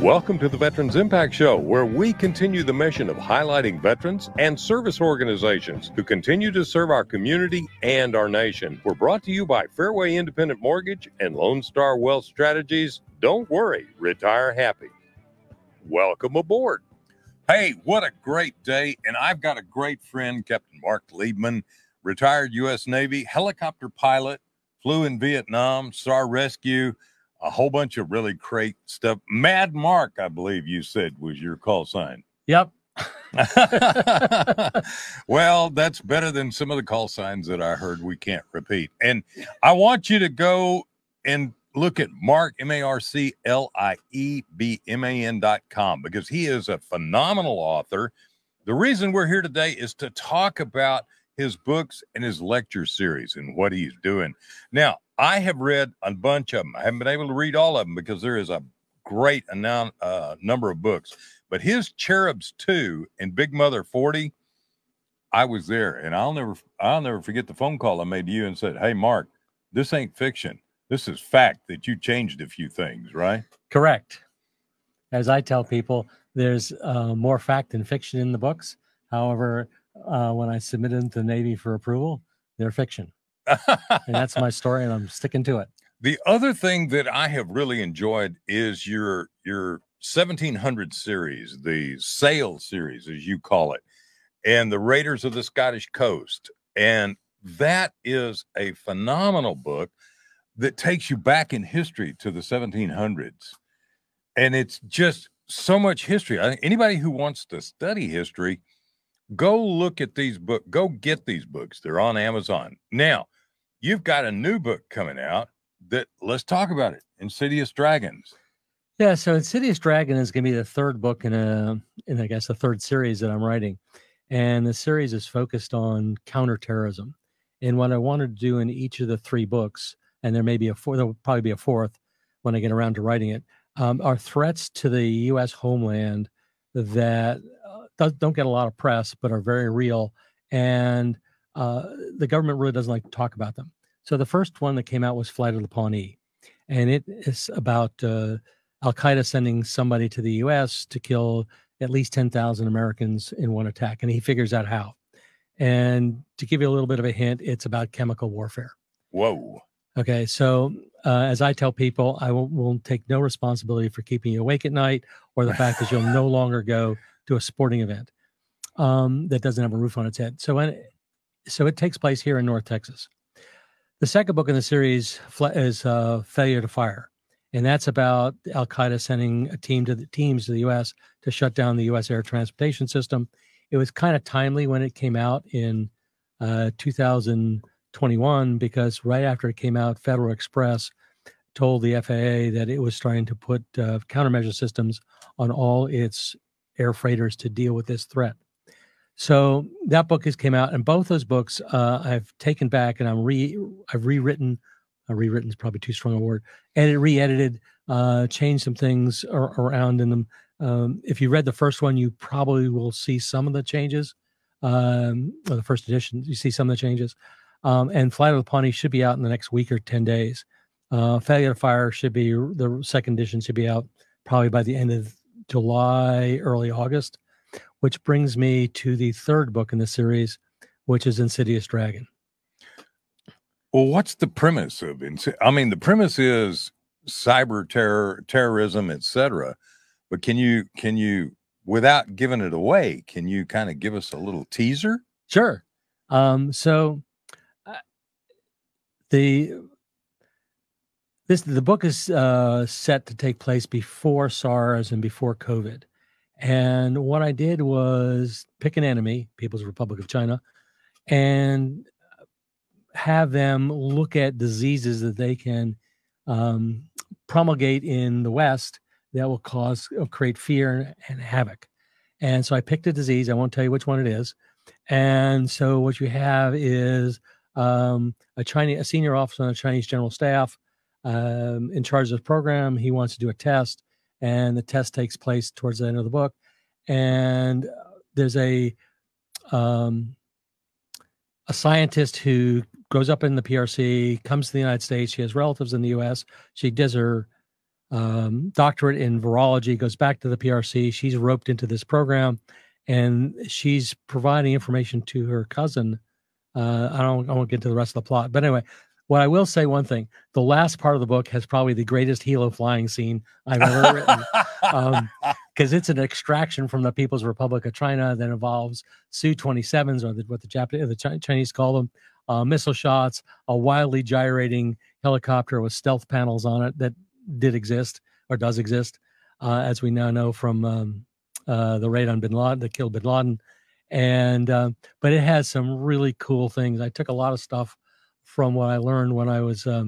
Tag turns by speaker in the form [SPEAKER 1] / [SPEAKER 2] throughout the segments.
[SPEAKER 1] Welcome to the Veterans Impact Show, where we continue the mission of highlighting veterans and service organizations who continue to serve our community and our nation. We're brought to you by Fairway Independent Mortgage and Lone Star Wealth Strategies. Don't worry, retire happy. Welcome aboard. Hey, what a great day. And I've got a great friend, Captain Marc Liebman, retired U.S. Navy helicopter pilot, flew in Vietnam, SAR Rescue, a whole bunch of really great stuff. Mad Mark, I believe you said, was your call sign.
[SPEAKER 2] Yep.
[SPEAKER 1] Well, that's better than some of the call signs that I heard we can't repeat. And I want you to go and look at Marc, MarcLiebman.com, because he is a phenomenal author. The reason we're here today is to talk about his books and his lecture series and what he's doing. Now, I have read a bunch of them. I haven't been able to read all of them because there is a great number of books. But his Cherubs 2 and Big Mother 40, I was there, and I'll never forget the phone call I made to you and said, "Hey, Marc, this ain't fiction. This is fact that you changed a few things, right?"
[SPEAKER 2] Correct. As I tell people, there's more fact than fiction in the books. However, when I submitted them to the Navy for approval, they're fiction. And that's my story, and I'm sticking to it.
[SPEAKER 1] The other thing that I have really enjoyed is your 1700 series, the Sail series, as you call it, and the Raiders of the Scottish Coast. And that is a phenomenal book that takes you back in history to the 1700s. And it's just so much history. I think anybody who wants to study history, go look at these books. Go get these books. They're on Amazon. Now, you've got a new book coming out that, let's talk about it, Insidious Dragons.
[SPEAKER 2] Yeah, so Insidious Dragon is going to be the third book in I guess, the third series that I'm writing. And the series is focused on counterterrorism. And what I wanted to do in each of the three books, and there may be there'll probably be a fourth when I get around to writing it, are threats to the U.S. homeland that don't get a lot of press, but are very real. And the government really doesn't like to talk about them. So the first one that came out was Flight of the Pawnee. And it is about Al-Qaeda sending somebody to the U.S. to kill at least 10,000 Americans in one attack. And he figures out how. And to give you a little bit of a hint, it's about chemical warfare.
[SPEAKER 1] Whoa.
[SPEAKER 2] Okay, so as I tell people, I will take no responsibility for keeping you awake at night or the fact that you'll no longer go to a sporting event that doesn't have a roof on its head. So it takes place here in North Texas. The second book in the series is Failure to Fire, and that's about Al-Qaeda sending teams to the U.S. to shut down the U.S. air transportation system. It was kind of timely when it came out in 2021, because right after it came out, Federal Express told the FAA that it was trying to put countermeasure systems on all its air freighters to deal with this threat. So that book has came out, and both those books I've taken back and I've rewritten. Rewritten is probably too strong a word. Re-edited, changed some things around in them. If you read the first one, you probably will see some of the changes. Or the first edition, you see some of the changes. And Flight of the Pawnee should be out in the next week or 10 days. Failure to Fire should be, the second edition should be out probably by the end of July, early August, which brings me to the third book in the series, which is Insidious Dragon.
[SPEAKER 1] Well, what's the premise of it? I mean, the premise is cyber terrorism, etc. But can you, without giving it away, can you kind of give us a little teaser?
[SPEAKER 2] Sure. The book is set to take place before SARS and before COVID. And what I did was pick an enemy, People's Republic of China, and have them look at diseases that they can promulgate in the West that will create fear and havoc. And so I picked a disease. I won't tell you which one it is. And so what you have is a senior officer on the Chinese General Staff in charge of the program. He wants to do a test, and the test takes place towards the end of the book. And there's a scientist who grows up in the PRC, comes to the United States. She has relatives in the U.S. She does her doctorate in virology, goes back to the PRC. She's roped into this program, and she's providing information to her cousin. I won't get to the rest of the plot, but anyway, what I will say, one thing: the last part of the book has probably the greatest helo flying scene I've ever written, because it's an extraction from the People's Republic of China that involves Su-27s, or what the Chinese call them, missile shots, a wildly gyrating helicopter with stealth panels on it that did exist or does exist, as we now know from the raid on Bin Laden that killed Bin Laden. And but it has some really cool things. I took a lot of stuff from what I learned when I was a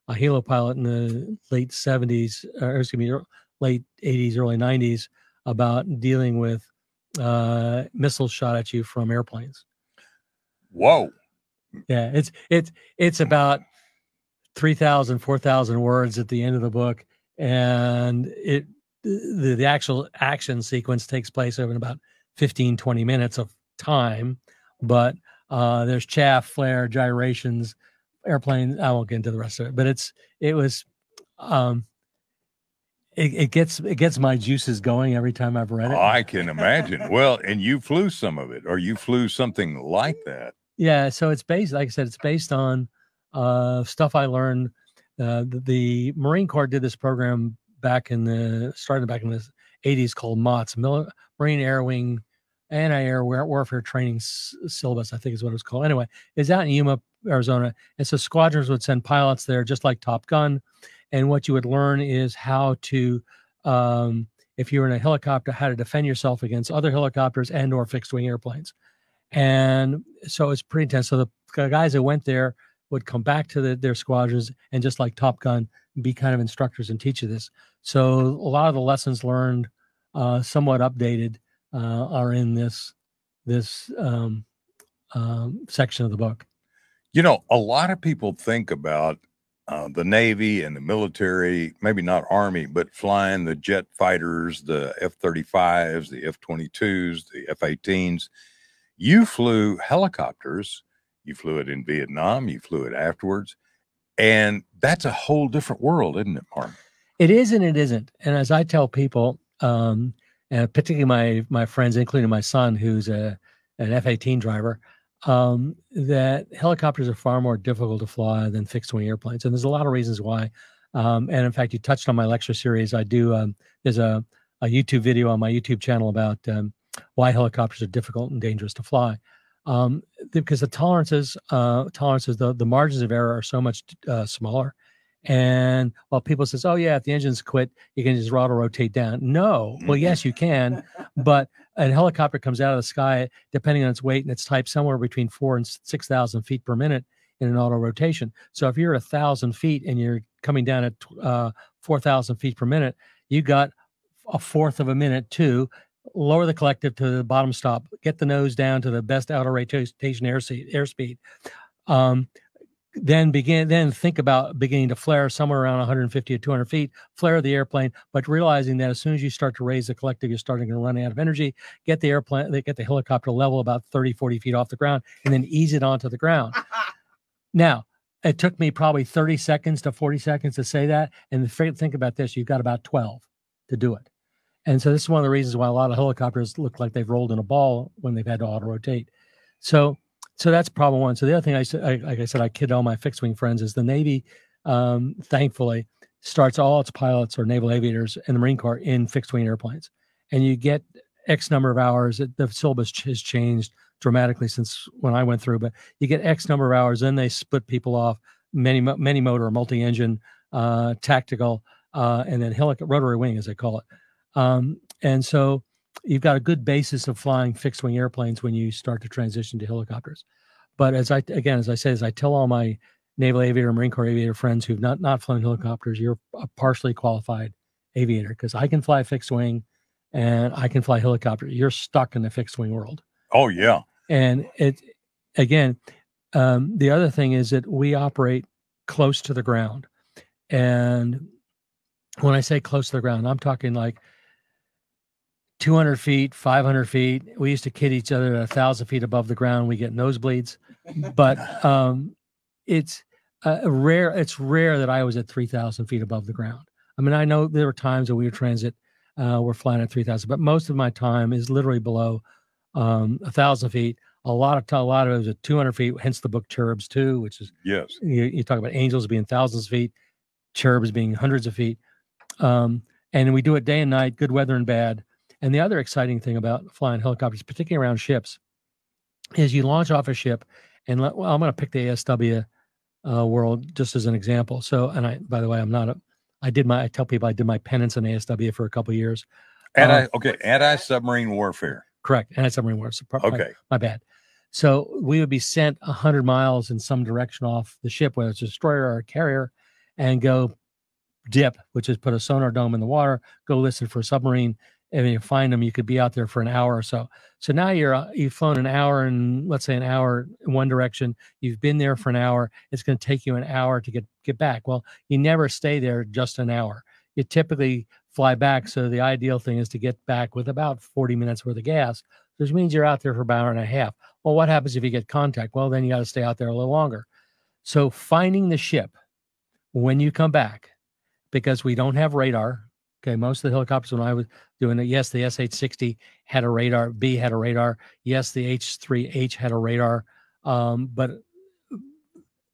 [SPEAKER 2] helo pilot in the late 70s, or excuse me, late 80s, early 90s, about dealing with missiles shot at you from airplanes.
[SPEAKER 1] Whoa.
[SPEAKER 2] Yeah, it's about 3,000, 4,000 words at the end of the book, and the actual action sequence takes place over about 15, 20 minutes of time, but there's chaff, flare, gyrations, airplanes. I won't get into the rest of it, but it gets my juices going every time I've read it.
[SPEAKER 1] I can imagine. Well, and you flew some of it, or you flew something like that.
[SPEAKER 2] Yeah, so it's based, like I said, it's based on stuff I learned. The Marine Corps did this program started back in the 80s called MOTS, Marine Air Wing Anti-Air Warfare Training Syllabus, I think is what it was called. Anyway, it's out in Yuma, Arizona. And so squadrons would send pilots there, just like Top Gun. And what you would learn is how to, if you're in a helicopter, how to defend yourself against other helicopters and or fixed wing airplanes. And so it's pretty intense. So the guys that went there would come back to their squadrons and, just like Top Gun, be kind of instructors and teach you this. So a lot of the lessons learned, somewhat updated, are in this section of the book.
[SPEAKER 1] You know, a lot of people think about the Navy and the military, maybe not Army, but flying the jet fighters, the F-35s, the F-22s, the F-18s. You flew helicopters. You flew it in Vietnam. You flew it afterwards. And that's a whole different world, isn't it, Marc?
[SPEAKER 2] It is and it isn't. And as I tell people, and particularly my friends, including my son, who's an F-18 driver, that helicopters are far more difficult to fly than fixed-wing airplanes. And there's a lot of reasons why. And in fact, you touched on my lecture series. I do. There's a YouTube video on my YouTube channel about why helicopters are difficult and dangerous to fly. Because the tolerances, the margins of error are so much smaller. And while people says, oh yeah, if the engines quit, you can just auto rotate down. No, well, yes, you can, but a helicopter comes out of the sky, depending on its weight and its type, somewhere between 4,000 and 6,000 feet per minute in an auto rotation. So if you're 1,000 feet and you're coming down at 4,000 feet per minute, you got a fourth of a minute to lower the collective to the bottom stop, get the nose down to the best auto rotation airspeed. Then think about beginning to flare somewhere around 150 or 200 feet, flare the airplane, but realizing that as soon as you start to raise the collective, you're starting to run out of energy, get the helicopter level about 30, 40 feet off the ground, and then ease it onto the ground. Now, it took me probably 30 seconds to 40 seconds to say that. And think about this, you've got about 12 to do it. And so this is one of the reasons why a lot of helicopters look like they've rolled in a ball when they've had to auto rotate. So that's problem one. So the other thing like I said, I kid all my fixed wing friends is the Navy, thankfully, starts all its pilots or naval aviators in the Marine Corps in fixed wing airplanes. And you get X number of hours. The syllabus has changed dramatically since when I went through, but you get X number of hours. Then they split people off, many motor or multi-engine, tactical, and then rotary wing, as they call it. And so you've got a good basis of flying fixed wing airplanes when you start to transition to helicopters. But as I tell all my Naval Aviator, Marine Corps aviator friends who've not flown helicopters, you're a partially qualified aviator, because I can fly fixed wing and I can fly helicopter. You're stuck in the fixed wing world.
[SPEAKER 1] Oh yeah.
[SPEAKER 2] And the other thing is that we operate close to the ground. And when I say close to the ground, I'm talking like 200 feet, 500 feet. We used to kid each other at 1,000 feet above the ground. We get nosebleeds, but it's rare. It's rare that I was at 3,000 feet above the ground. I mean, I know there were times that we were transit, we're flying at 3,000, but most of my time is literally below 1,000 feet. A lot of it was at 200 feet, hence the book Cherubs too, which is,
[SPEAKER 1] yes,
[SPEAKER 2] you talk about angels being thousands of feet, cherubs being hundreds of feet. And we do it day and night, good weather and bad. And the other exciting thing about flying helicopters, particularly around ships, is you launch off a ship, and I'm going to pick the ASW world just as an example. So, and by the way, I tell people I did my penance in ASW for a couple of years.
[SPEAKER 1] Anti-submarine warfare.
[SPEAKER 2] Correct. Anti-submarine warfare.
[SPEAKER 1] Okay.
[SPEAKER 2] My bad. So we would be sent 100 miles in some direction off the ship, whether it's a destroyer or a carrier, and go dip, which is put a sonar dome in the water, go listen for a submarine. And when you find them, you could be out there for an hour or so. So now you've flown an hour and let's say an hour in one direction. You've been there for an hour. It's going to take you an hour to get back. Well, you never stay there just an hour. You typically fly back. So the ideal thing is to get back with about 40 minutes worth of gas, which means you're out there for about an hour and a half. Well, what happens if you get contact? Well, then you got to stay out there a little longer. So finding the ship when you come back, because we don't have radar. Okay, most of the helicopters when I was doing it, yes, the SH-60 had a radar, B had a radar. Yes, the H-3H had a radar. But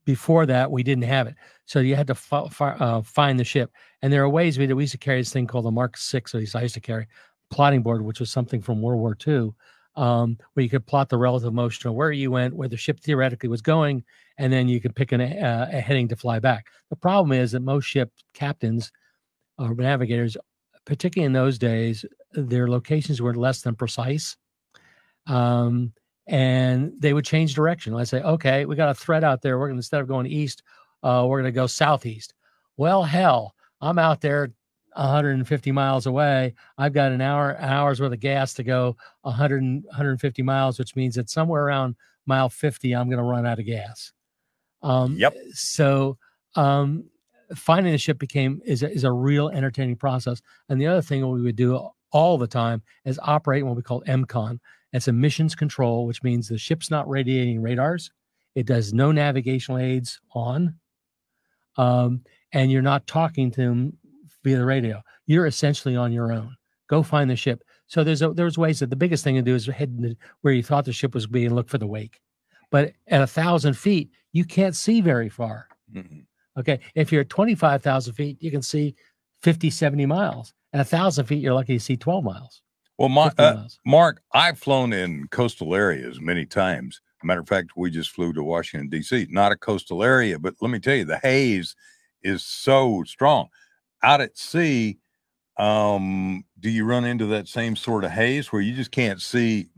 [SPEAKER 2] before that, we didn't have it. So you had to find the ship. And there are ways we used to carry this thing called the Mark 6, or at least I used to carry, plotting board, which was something from World War II, where you could plot the relative motion of where you went, where the ship theoretically was going, and then you could pick a heading to fly back. The problem is that most ship captains or navigators, particularly in those days, their locations were less than precise. And they would change direction. Let's say, okay, we got a threat out there. Instead of going east, we're going to go southeast. Well, hell, I'm out there 150 miles away. I've got an hour's worth of gas to go 150 miles, which means that somewhere around mile 50, I'm going to run out of gas. So finding the ship is a real entertaining process. And the other thing we would do all the time is operate what we call MCON. It's emissions control, which means the ship's not radiating radars. It does no navigational aids on. And you're not talking to them via the radio. You're essentially on your own. Go find the ship. So there's ways that the biggest thing to do is head where you thought the ship was being and look for the wake. But at 1,000 feet, you can't see very far. Mm-hmm. Okay. If you're at 25,000 feet, you can see 50, 70 miles. At 1,000 feet, you're lucky to see 12 miles.
[SPEAKER 1] Well, Mark, I've flown in coastal areas many times. Matter of fact, we just flew to Washington, D.C., not a coastal area, but let me tell you, the haze is so strong. Out at sea, do you run into that same sort of haze where you just can't see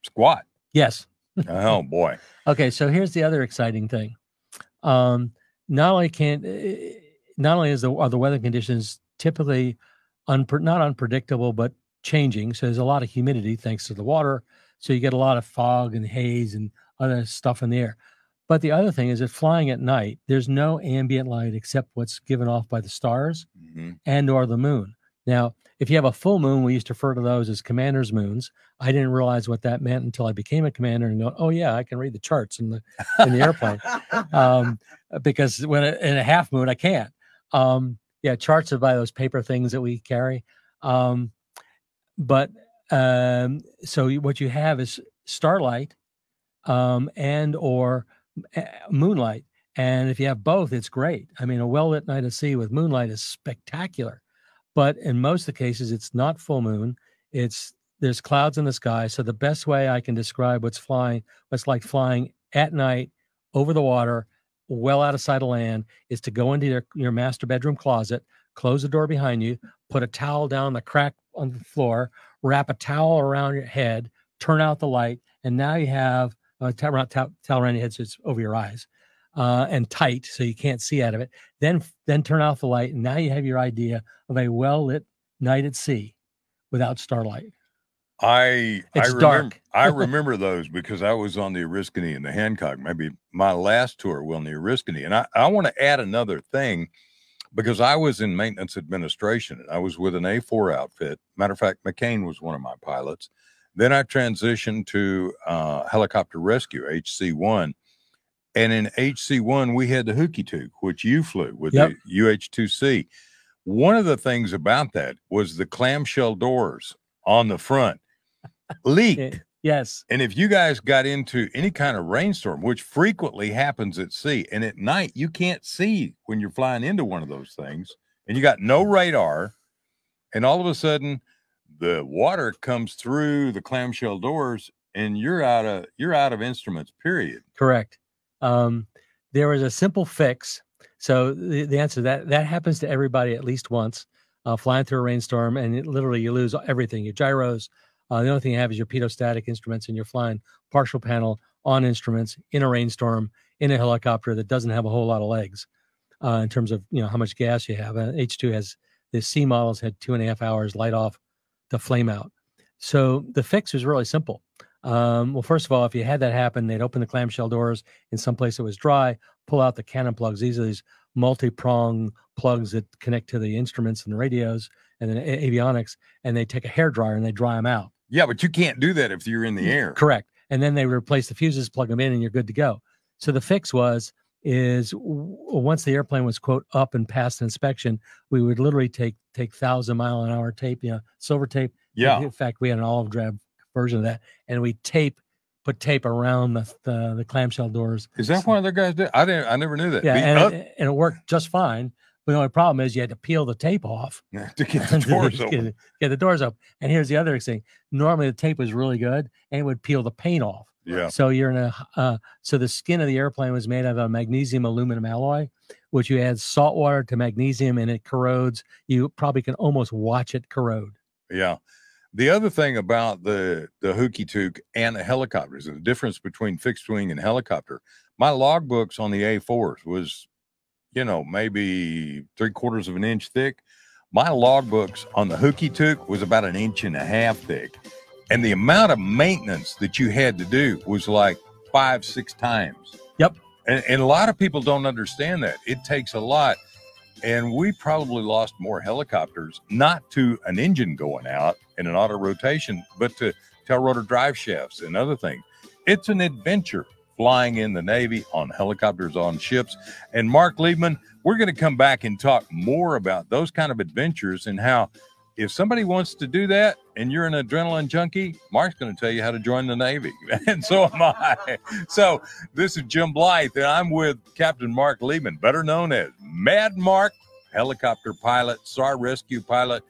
[SPEAKER 1] squat?
[SPEAKER 2] Yes.
[SPEAKER 1] Oh, boy.
[SPEAKER 2] Okay, so here's the other exciting thing. Not only are the weather conditions typically not unpredictable, but changing. So there's a lot of humidity thanks to the water. So you get a lot of fog and haze and other stuff in the air. But the other thing is that flying at night, there's no ambient light except what's given off by the stars and or the moon. Now, if you have a full moon, we used to refer to those as commander's moons. I didn't realize what that meant until I became a commander and go, oh yeah, I can read the charts in the airplane. Because in a half moon, I can't. Charts are by those paper things that we carry. So what you have is starlight and or moonlight. And if you have both, it's great. I mean, a well-lit night at sea with moonlight is spectacular. But in most of the cases, it's not full moon. There's clouds in the sky. So the best way I can describe what's like flying at night over the water, well out of sight of land, is to go into your master bedroom closet, close the door behind you, put a towel down the crack on the floor, wrap a towel around your head, turn out the light, and now you have a towel around your head so it's over your eyes and tight so you can't see out of it. Then turn off the light, and now you have your idea of a well-lit night at sea without starlight.
[SPEAKER 1] It's
[SPEAKER 2] dark.
[SPEAKER 1] I remember those because I was on the Oriskany and the Hancock, maybe my last tour on the Oriskany. And I want to add another thing because I was in maintenance administration and I was with an A4 outfit. Matter of fact, McCain was one of my pilots. Then I transitioned to helicopter rescue, HC-1. And in HC-1, we had the Hooky Took, which you flew with the UH-2C. One of the things about that was the clamshell doors on the front leaked.
[SPEAKER 2] Yes.
[SPEAKER 1] And if you guys got into any kind of rainstorm, which frequently happens at sea, and at night you can't see when you're flying into one of those things, and you got no radar, and all of a sudden the water comes through the clamshell doors, and you're out of instruments, period.
[SPEAKER 2] Correct. There was a simple fix. So the answer that happens to everybody at least once, flying through a rainstorm, and literally you lose everything, your gyros. The only thing you have is your pitot-static instruments, and you're flying partial panel on instruments in a rainstorm in a helicopter that doesn't have a whole lot of legs in terms of how much gas you have. H2 has the C models had 2.5 hours light off to flame out. So the fix was really simple. Well, first of all, if you had that happen, they'd open the clamshell doors in some place that was dry, pull out the cannon plugs. These are these multi-prong plugs that connect to the instruments and the radios and then avionics, and they take a hairdryer and they dry them out.
[SPEAKER 1] Yeah, but you can't do that if you're in the air.
[SPEAKER 2] Correct. And then they replace the fuses, plug them in, and you're good to go. So the fix once the airplane was, quote, up and past inspection, we would literally take 1,000-mile-an-hour tape, silver tape.
[SPEAKER 1] Yeah.
[SPEAKER 2] In fact, we had an olive drab version of that, and we put tape around the clamshell doors.
[SPEAKER 1] Is that what other guys did? I never knew that.
[SPEAKER 2] Yeah, and it worked just fine. But the only problem is you had to peel the tape off
[SPEAKER 1] to get the doors open.
[SPEAKER 2] Get the doors up. And here's the other thing. Normally the tape was really good, and it would peel the paint off.
[SPEAKER 1] Yeah.
[SPEAKER 2] So you're in so the skin of the airplane was made of a magnesium aluminum alloy, which you add salt water to magnesium and it corrodes. You probably can almost watch it corrode.
[SPEAKER 1] Yeah. The other thing about the Hooky Took and the helicopters, the difference between fixed wing and helicopter, my logbooks on the A4s was, maybe 3/4 of an inch thick. My logbooks on the Hooky Took was about 1.5 inches thick. And the amount of maintenance that you had to do was like 5-6 times.
[SPEAKER 2] Yep.
[SPEAKER 1] And a lot of people don't understand that. It takes a lot. And we probably lost more helicopters, not to an engine going out in an auto rotation, but to tail rotor drive shafts and other things. It's an adventure flying in the Navy, on helicopters, on ships. And Marc Liebman, we're going to come back and talk more about those kind of adventures and how if somebody wants to do that and you're an adrenaline junkie, Mark's going to tell you how to join the Navy. And so am I. So this is Jim Blythe, and I'm with Captain Marc Liebman, better known as Mad Mark, helicopter pilot, SAR rescue pilot.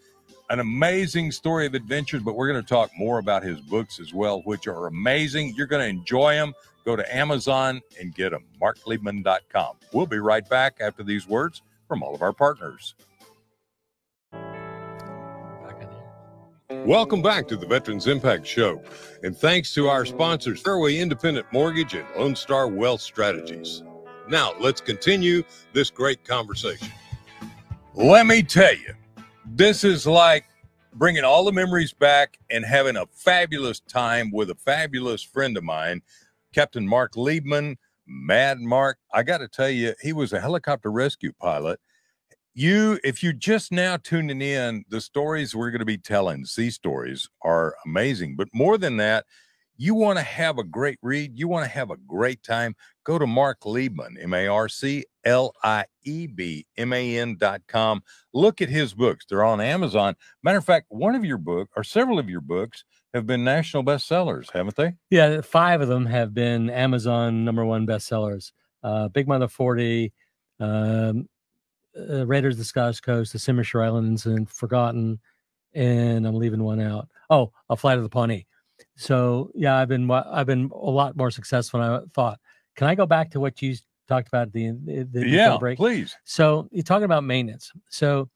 [SPEAKER 1] An amazing story of adventures, but we're going to talk more about his books as well, which are amazing. You're going to enjoy them. Go to Amazon and get them, marcliebman.com. We'll be right back after these words from all of our partners. Welcome back to the Veterans Impact Show. And thanks to our sponsors, Fairway Independent Mortgage and Lone Star Wealth Strategies. Now, let's continue this great conversation. Let me tell you, this is like bringing all the memories back and having a fabulous time with a fabulous friend of mine, Captain Marc Liebman, Mad Mark. I got to tell you, he was a helicopter rescue pilot. If you're just now tuning in, the stories we're going to be telling, sea stories, are amazing. But more than that, you want to have a great read, you want to have a great time, go to Marc Liebman, MarcLiebman.com. Look at his books. They're on Amazon. Matter of fact, one of your books, or several of your books, have been national bestsellers, haven't they?
[SPEAKER 2] Yeah, 5 of them have been Amazon #1 bestsellers. Big Mother 40, Raiders of the Scottish Coast, the Simmershire Island Incident, Forgotten, and I'm leaving one out. Oh, A Flight of the Pawnee. So yeah, I've been a lot more successful than I thought. Can I go back to what you talked about at the break?
[SPEAKER 1] Please.
[SPEAKER 2] So you're talking about maintenance. So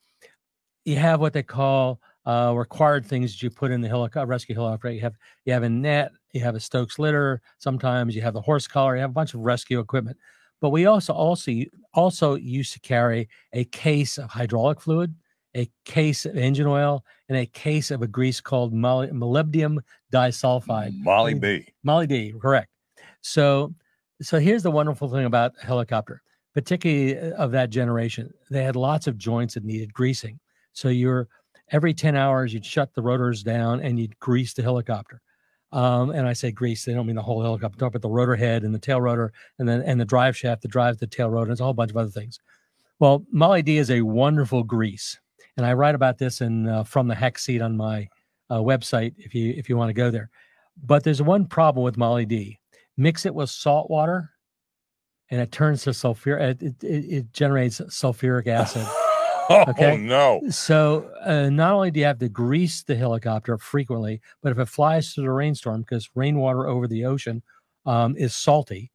[SPEAKER 2] you have what they call required things that you put in the rescue helicopter. You have a net, you have a Stokes litter. Sometimes you have the horse collar. You have a bunch of rescue equipment. But we also used to carry a case of hydraulic fluid, a case of engine oil, and a case of a grease called molybdenum disulfide.
[SPEAKER 1] Molly B.
[SPEAKER 2] Molly D, correct. So here's the wonderful thing about a helicopter, particularly of that generation. They had lots of joints that needed greasing. So every 10 hours, you'd shut the rotors down and you'd grease the helicopter. And I say grease, they don't mean the whole helicopter, but the rotor head and the tail rotor and the drive shaft that drives the tail rotor. It's a whole bunch of other things. Well, Molly D is a wonderful grease. And I write about this in From the Hex Seat on my website if you want to go there. But there's one problem with Molly D. Mix it with salt water, and it turns to sulfur. It generates sulfuric acid.
[SPEAKER 1] Okay? Oh, no.
[SPEAKER 2] So not only do you have to grease the helicopter frequently, but if it flies through the rainstorm, because rainwater over the ocean is salty,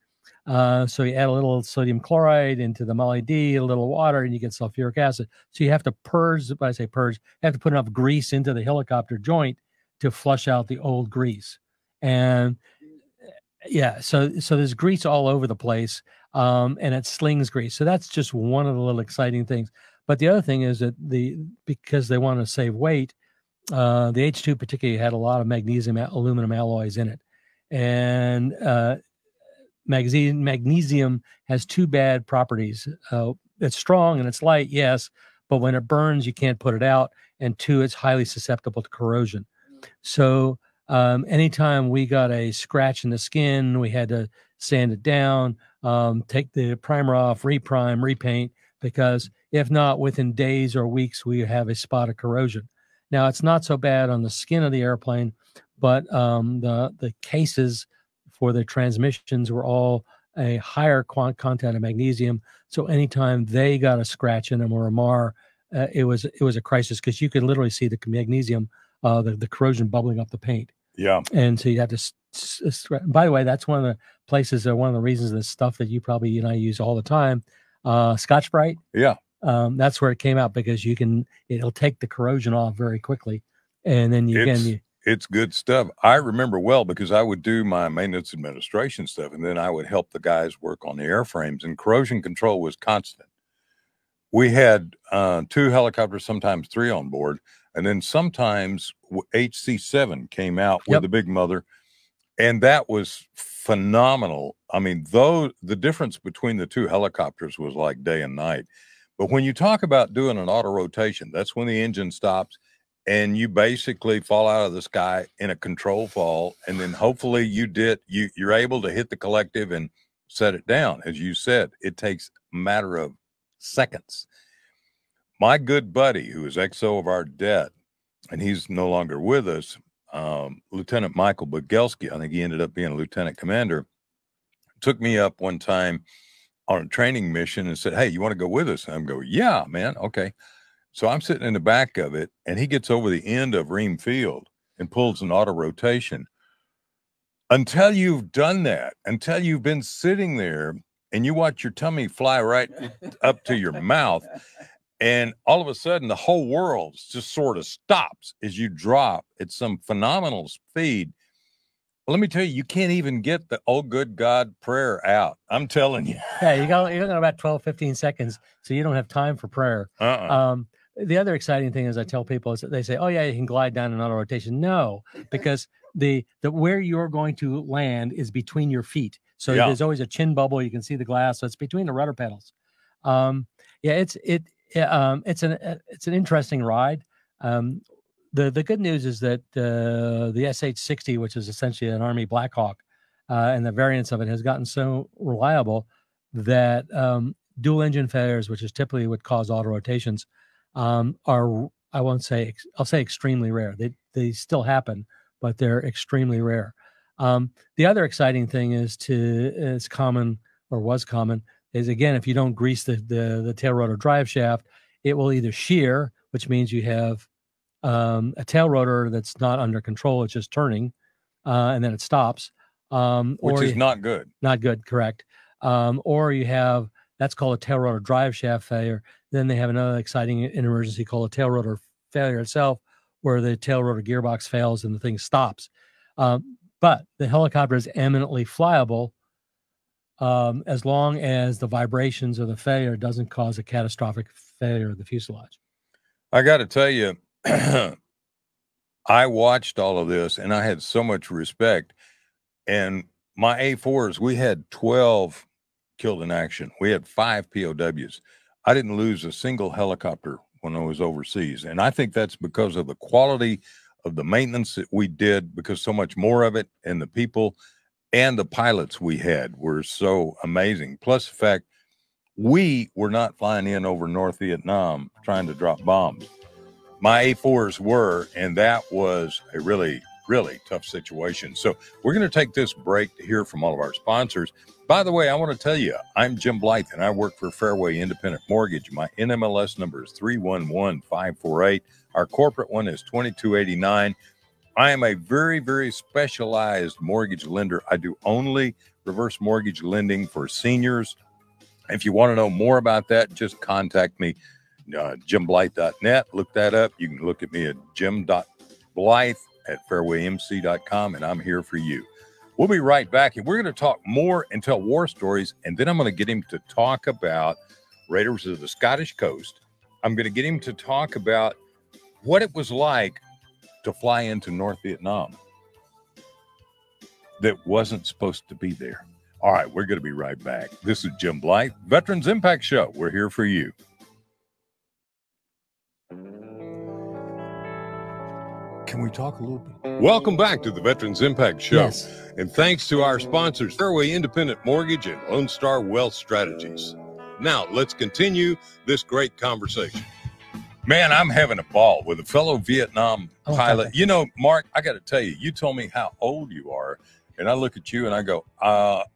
[SPEAKER 2] so you add a little sodium chloride into the Molly D, a little water, and you get sulfuric acid. So you have to purge. When I say purge, you have to put enough grease into the helicopter joint to flush out the old grease. And yeah, so there's grease all over the place, and it slings grease. So that's just one of the little exciting things. But the other thing is that because they want to save weight, the H2 particularly had a lot of magnesium, aluminum alloys in it. And magnesium has two bad properties. It's strong and it's light, yes, but when it burns, you can't put it out. And two, it's highly susceptible to corrosion. So anytime we got a scratch in the skin, we had to sand it down, take the primer off, reprime, repaint, because if not, within days or weeks, we have a spot of corrosion. Now, it's not so bad on the skin of the airplane, but the cases for the transmissions were all a higher content of magnesium. So anytime they got a scratch in them or a mar, it was a crisis, because you could literally see the magnesium, the corrosion bubbling up the paint.
[SPEAKER 1] Yeah.
[SPEAKER 2] And so you have to, by the way, that's one of the places, one of the reasons, the stuff that you probably and I use all the time, Scotch-Brite.
[SPEAKER 1] Yeah.
[SPEAKER 2] That's where it came out, because it'll take the corrosion off very quickly. And then
[SPEAKER 1] it's good stuff. I remember well, because I would do my maintenance administration stuff, and then I would help the guys work on the airframes, and corrosion control was constant. We had 2 helicopters, sometimes 3 on board. And then sometimes HC7 came out with the big mother, and that was phenomenal. I mean, the difference between the 2 helicopters was like day and night. But when you talk about doing an auto rotation, that's when the engine stops and you basically fall out of the sky in a control fall. And then hopefully you're able to hit the collective and set it down. As you said, it takes a matter of seconds. My good buddy, who is XO of our debt, and he's no longer with us, Lieutenant Michael Bogelski, I think he ended up being a lieutenant commander, took me up one time on a training mission and said, "Hey, you want to go with us?" And I'm going, "Yeah, man. Okay." So I'm sitting in the back of it, and he gets over the end of Ream Field and pulls an auto rotation. Until you've done that, until you've been sitting there and you watch your tummy fly right up to your mouth, and all of a sudden the whole world just sort of stops as you drop at some phenomenal speed. Let me tell you, you can't even get the "Oh good God" prayer out. I'm telling you.
[SPEAKER 2] Yeah, you got about 12, 15 seconds, so you don't have time for prayer. The other exciting thing is, I tell people, is that they say, "Oh yeah, you can glide down in auto rotation." No, because the where you're going to land is between your feet. So there's always a chin bubble. You can see the glass. So it's between the rudder pedals. It's an interesting ride. The good news is that the SH-60, which is essentially an Army Black Hawk, and the variants of it, has gotten so reliable that dual engine failures, which is typically what cause auto rotations, are, I'll say extremely rare. They still happen, but they're extremely rare. The other exciting thing is common, or was common, is, again, if you don't grease the tail rotor drive shaft, it will either shear, which means you have a tail rotor that's not under control, it's just turning, and then it stops.
[SPEAKER 1] Which is not good.
[SPEAKER 2] Not good, correct. Or you have, that's called a tail rotor drive shaft failure. Then they have another exciting emergency called a tail rotor failure itself, where the tail rotor gearbox fails and the thing stops. But the helicopter is eminently flyable, as long as the vibrations of the failure doesn't cause a catastrophic failure of the fuselage.
[SPEAKER 1] I got to tell you, I watched all of this and I had so much respect. And my A4s, we had 12 killed in action. We had 5 POWs. I didn't lose a single helicopter when I was overseas. And I think that's because of the quality of the maintenance that we did, because so much more of it, and the people and the pilots we had were so amazing. Plus the fact we were not flying in over North Vietnam trying to drop bombs. my A4s were, and that was a really, really tough situation. So we're going to take this break to hear from all of our sponsors. By the way, I want to tell you, I'm Jim Blythe, and I work for Fairway Independent Mortgage. My NMLS number is 311548. Our corporate one is 2289. I am a very, very specialized mortgage lender. I do only reverse mortgage lending for seniors. If you want to know more about that, just contact me, jimblythe.net. Look that up. You can look at me at jim.blythe@fairwaymc.com, and I'm here for you. We'll be right back, and we're going to talk more and tell war stories, and then I'm going to get him to talk about Raiders of the Scottish Coast. I'm going to get him to talk about what it was like to fly into North Vietnam that wasn't supposed to be there. All right, we're going to be right back. This is Jim Blythe, Veterans Impact Show. We're here for you. Can we talk a little bit? Welcome back to the Veterans Impact Show.
[SPEAKER 2] Yes.
[SPEAKER 1] And thanks to our sponsors, Fairway Independent Mortgage and Lone Star Wealth Strategies. Now, let's continue this great conversation. Man, I'm having a ball with a fellow Vietnam pilot.
[SPEAKER 2] Okay.
[SPEAKER 1] You know, Mark, I got to tell you, you told me how old you are. And I look at you and I go,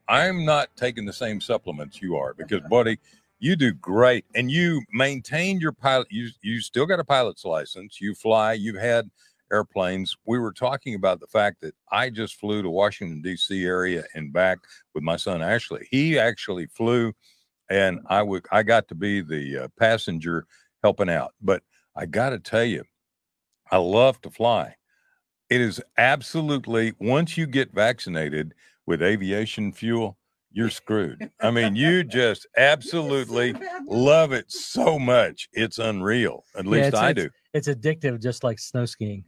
[SPEAKER 1] I'm not taking the same supplements you are, because, buddy, you do great. And you maintain your pilot. You still got a pilot's license. You fly. You've had airplanes. We were talking about the fact that I just flew to Washington, D.C. area and back with my son, Ashley. He actually flew, and I got to be the passenger helping out. But I got to tell you, I love to fly. It is absolutely, once you get vaccinated with aviation fuel, you're screwed. I mean, you just absolutely love it so much. It's unreal. At least I do.
[SPEAKER 2] It's addictive, just like snow skiing.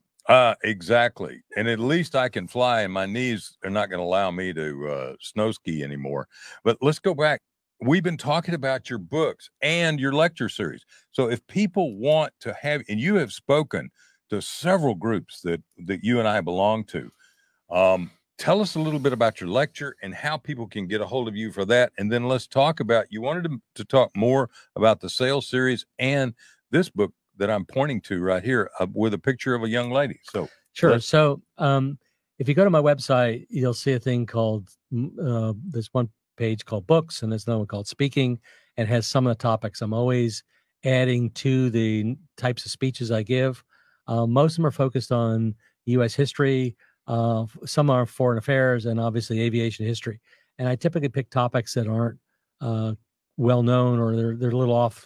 [SPEAKER 1] Exactly. And at least I can fly, and my knees are not going to allow me to snow ski anymore. But let's go back. We've been talking about your books and your lecture series. So if people want to have, and you have spoken to several groups that you and I belong to, tell us a little bit about your lecture and how people can get a hold of you for that. And then let's talk about, you wanted to talk more about the sales series and this book that I'm pointing to right here with a picture of a young lady. So
[SPEAKER 2] sure. So if you go to my website, you'll see a thing called, there's one page called books, and there's another one called speaking, and has some of the topics. I'm always adding to the types of speeches I give. Most of them are focused on U.S. history. Some are foreign affairs, and obviously aviation history. And I typically pick topics that aren't well known, or they're a little off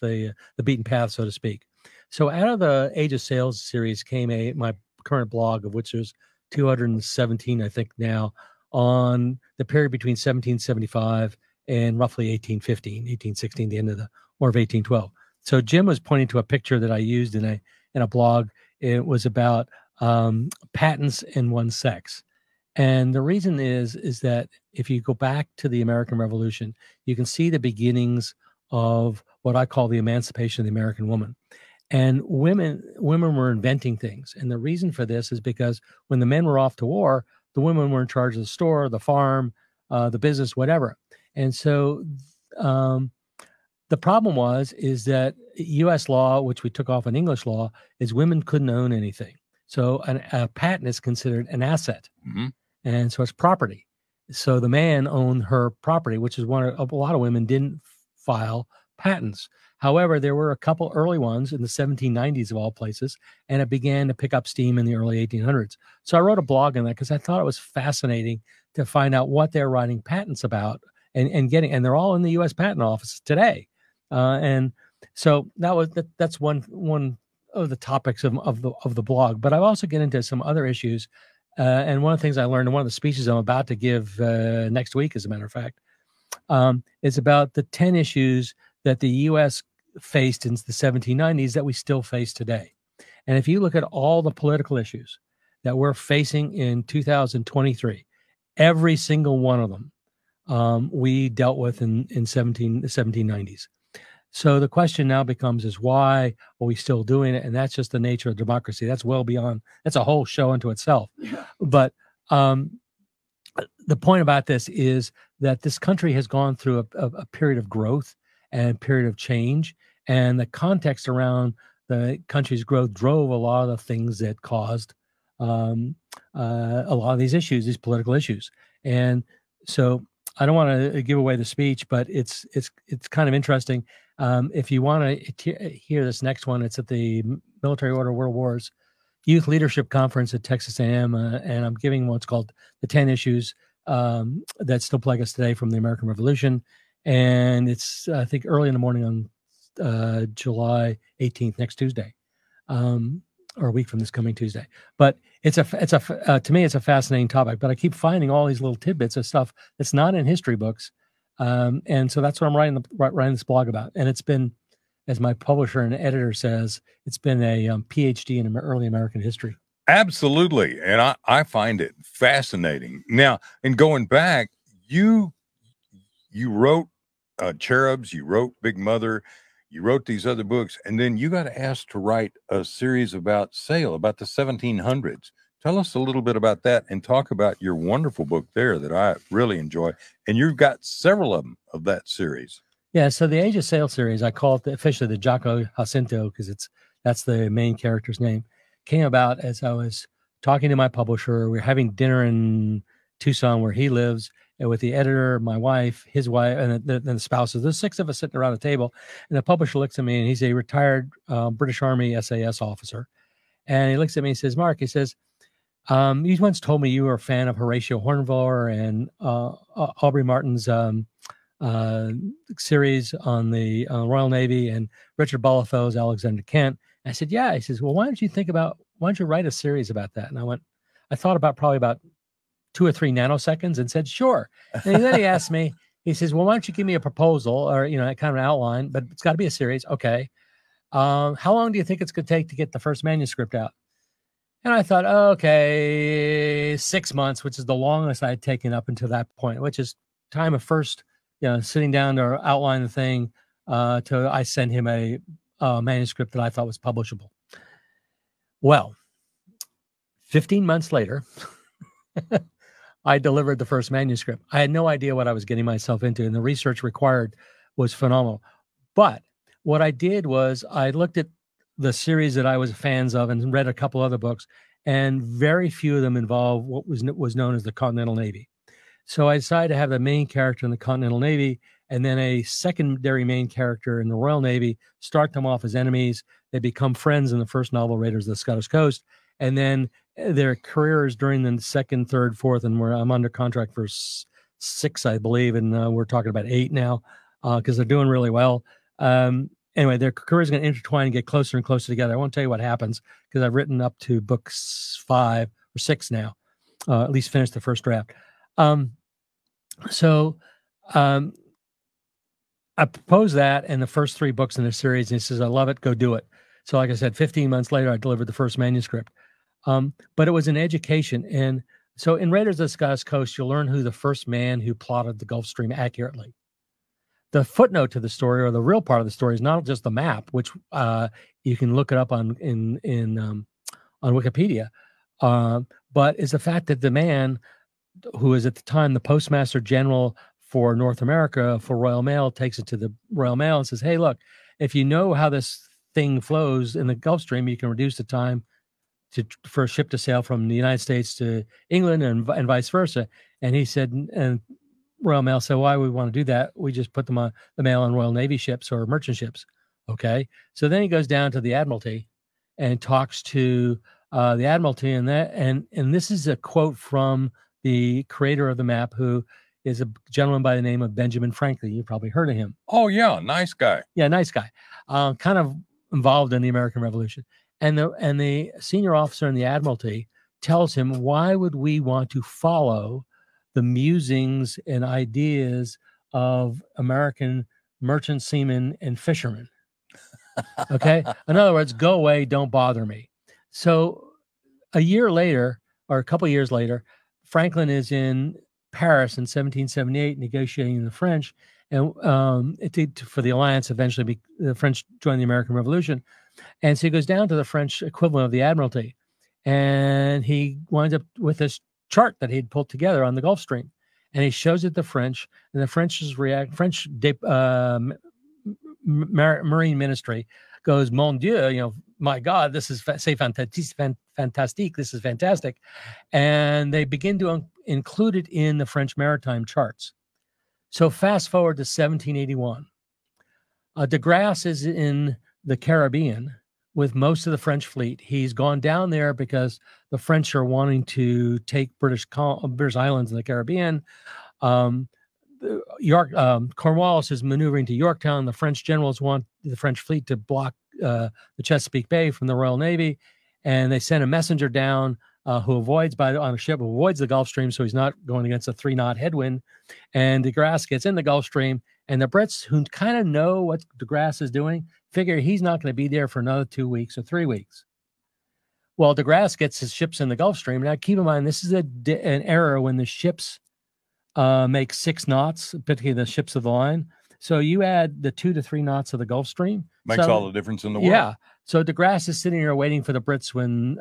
[SPEAKER 2] the beaten path, so to speak. So out of the Age of Sales series came my current blog, of which there's 217, I think now, on the period between 1775 and roughly 1815, 1816, the end of the War of 1812. So Jim was pointing to a picture that I used in a blog. It was about patents and one's sex. And the reason is that if you go back to the American Revolution, you can see the beginnings of what I call the emancipation of the American woman. And women were inventing things. And the reason for this is because when the men were off to war, the women were in charge of the store, the farm, the business, whatever. And so the problem is that U.S. law, which we took off in English law, is women couldn't own anything. So a patent is considered an asset. Mm-hmm. And so it's property. So the man owned her property, which is a lot of women didn't file patents. However, there were a couple early ones in the 1790s of all places, and it began to pick up steam in the early 1800s. So I wrote a blog on that because I thought it was fascinating to find out what they're writing patents about and they're all in the U.S. Patent Office today. And so that's one of the topics of the blog. But I also get into some other issues. And one of the things I learned in one of the speeches I'm about to give next week, as a matter of fact, is about the 10 issues that the U.S. faced in the 1790s that we still face today. And if you look at all the political issues that we're facing in 2023, every single one of them we dealt with in the 1790s. So the question now becomes is why are we still doing it? And that's just the nature of democracy. That's well beyond, that's a whole show unto itself. Yeah. But the point about this is that this country has gone through a period of growth and a period of change. And the context around the country's growth drove a lot of the things that caused a lot of these issues, these political issues. And so I don't want to give away the speech, but it's kind of interesting. If you want to hear this next one, it's at the Military Order World Wars Youth Leadership Conference at Texas A&M, and I'm giving what's called the 10 issues that still plague us today from the American Revolution. And it's, I think, early in the morning on July 18th, next Tuesday, or a week from this coming Tuesday. But to me, it's a fascinating topic. But I keep finding all these little tidbits of stuff that's not in history books, and so that's what I'm writing this blog about. And it's been, as my publisher and editor says, it's been a PhD in early American history.
[SPEAKER 1] Absolutely, and I find it fascinating. Now, and going back, you wrote Cherubs, you wrote Big Mother, you wrote these other books, and then you got asked to write a series about sail, about the 1700s. Tell us a little bit about that and talk about your wonderful book there that I really enjoy. And you've got several of them of that series.
[SPEAKER 2] Yeah, so the Age of Sail series, I call it officially the Jaco Jacinto because that's the main character's name, came about as I was talking to my publisher. We were having dinner in Tucson where he lives, and with the editor, my wife, his wife, and the spouses. There's 6 of us sitting around the table, and the publisher looks at me, and he's a retired British Army SAS officer. And he looks at me and says, Mark, he says, you once told me you were a fan of Horatio Hornblower and Aubrey Martin's series on the Royal Navy and Richard Balafell's Alexander Kent. And I said, yeah. He says, well, why don't you write a series about that? And I thought about probably about 2 or 3 nanoseconds and said, sure. And then he asked me, he says, well, why don't you give me a proposal or, kind of an outline, but it's got to be a series. Okay. How long do you think it's going to take to get the first manuscript out? And I thought, okay, 6 months, which is the longest I had taken up until that point, which is time of first, sitting down to outline the thing, till I sent him a manuscript that I thought was publishable. Well, 15 months later, I delivered the first manuscript. I had no idea what I was getting myself into, and the research required was phenomenal. But what I did was I looked at the series that I was fans of and read a couple other books, and very few of them involve what was known as the Continental Navy. So I decided to have the main character in the Continental Navy and then a secondary main character in the Royal Navy, start them off as enemies. They become friends in the first novel, Raiders of the Scottish Coast. And then their careers during the 2nd, 3rd, 4th, and I'm under contract for 6, I believe, and we're talking about 8 now because they're doing really well. Anyway, their careers are going to intertwine and get closer and closer together. I won't tell you what happens because I've written up to books 5 or 6 now, at least finished the first draft. I proposed that in the first 3 books in the series, and he says, I love it, go do it. So like I said, 15 months later, I delivered the first manuscript. But it was an education. And so in Raiders of the Scottish Coast, you'll learn who the first man who plotted the Gulf Stream accurately. The footnote to the story, or the real part of the story, is not just the map, which you can look it up on Wikipedia, but is the fact that the man who is at the time the Postmaster General for North America for Royal Mail takes it to the Royal Mail and says, hey, look, if you know how this thing flows in the Gulf Stream, you can reduce the time for a ship to sail from the United States to England and vice versa. And he said, and Royal Mail said, why would we want to do that? We just put them on the mail on Royal Navy ships or merchant ships. Okay. So then he goes down to the Admiralty and talks to the Admiralty, and this is a quote from the creator of the map, who is a gentleman by the name of Benjamin Franklin. You've probably heard of him.
[SPEAKER 1] Oh yeah, nice guy.
[SPEAKER 2] Yeah, nice guy. Kind of involved in the American Revolution. And the senior officer in the Admiralty tells him, why would we want to follow the musings and ideas of American merchant seamen and fishermen? Okay. In other words, go away, don't bother me. So a year later, or a couple of years later, Franklin is in Paris in 1778 negotiating the French, and for the alliance. Eventually, the French joined the American Revolution, and so he goes down to the French equivalent of the Admiralty, and he winds up with this chart that he'd pulled together on the Gulf Stream, and he shows it to the French, and the French Marine Ministry goes, "Mon Dieu, my God, this is fantastique. This is fantastic," and they begin to include it in the French maritime charts. So fast forward to 1781. De Grasse is in the Caribbean with most of the French fleet. He's gone down there because the French are wanting to take British islands in the Caribbean. Cornwallis is maneuvering to Yorktown. The French generals want the French fleet to block the Chesapeake Bay from the Royal Navy, and they send a messenger down who avoids on a ship, avoids the Gulf Stream, so he's not going against a 3-knot headwind. And De Grasse gets in the Gulf Stream, and the Brits, who kind of know what De Grasse is doing, figure he's not going to be there for another 2 weeks or 3 weeks. Well, De Grasse gets his ships in the Gulf Stream. Now, keep in mind, this is an era when the ships make 6 knots, particularly the ships of the line. So you add the 2 to 3 knots of the Gulf Stream.
[SPEAKER 1] Makes all the difference in the world.
[SPEAKER 2] Yeah. So De Grasse is sitting here waiting for the Brits when